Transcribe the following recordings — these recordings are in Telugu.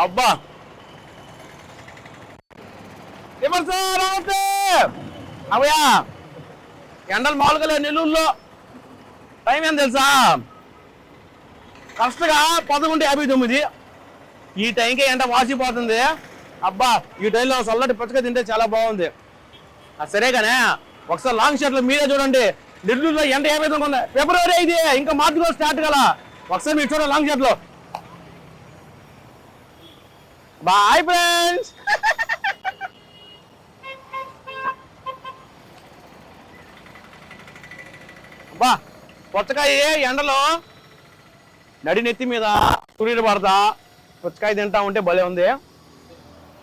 అబ్బా అవయా ఎండలు మామూలుగా లేవు నెల్లూరులో. టైం ఏం తెలుసా? కరెక్ట్గా 11:59. ఈ టైంకి ఎండ వాసిపోతుంది. అబ్బా ఈ టైంలో చల్లటి పచ్చగా తింటే చాలా బాగుంది. సరే కానీ ఒకసారి లాంగ్ షర్ట్లు మీరే చూడండి. నెల్లూరులో ఎండ ఏ విధంగా ఉంది. ఫిబ్రవరి ఇది, ఇంకా మార్చిలో స్టార్ట్ కదా. ఒకసారి మీరు చూడండి లాంగ్ షర్ట్లు. Boy friends. అబ్బా పుచ్చకాయ ఎండలో నడి నెత్తి మీద సూర్యుడు పడతా పుచ్చకాయ తింటా ఉంటే భలే ఉంది.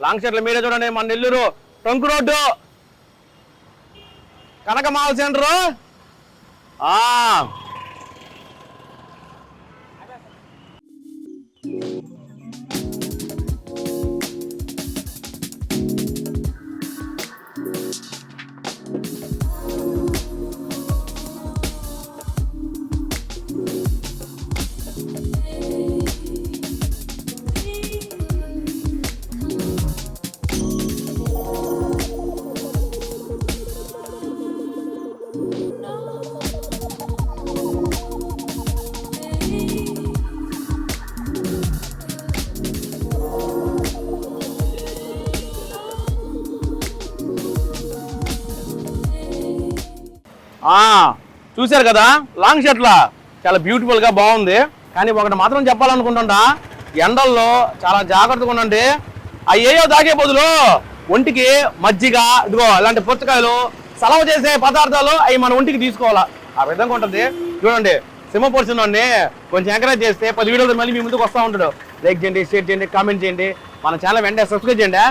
లాంగ్ షర్ట్లు మీరే చూడండి. మన నెల్లూరు టంకు రోడ్డు కనకమాల సెంటరు. చూశారు కదా లాంగ్ షర్ట్లా చాలా బ్యూటిఫుల్ గా బాగుంది. కానీ ఒకటి మాత్రం చెప్పాలనుకుంటుంటా, ఎండల్లో చాలా జాగ్రత్తగా ఉండండి. అయ్యేయో తాగే బదులు ఒంటికి మజ్జిగ, ఇదిగో ఇలాంటి పుచ్చకాయలు, సలవ చేసే పదార్థాలు అవి మన ఒంటికి తీసుకోవాలా. ఆ విధంగా ఉంటుంది. చూడండి సింహపూర్చుని కొంచెం ఎంకరేజ్ చేస్తే 10 వీడియోలు మళ్ళీ మీ ముందుకు వస్తూ ఉంటాడు. లైక్ చేయండి, షేర్ చేయండి, కామెంట్ చేయండి. మన ఛానల్ వెంటనే సబ్స్క్రైబ్ చేయండి.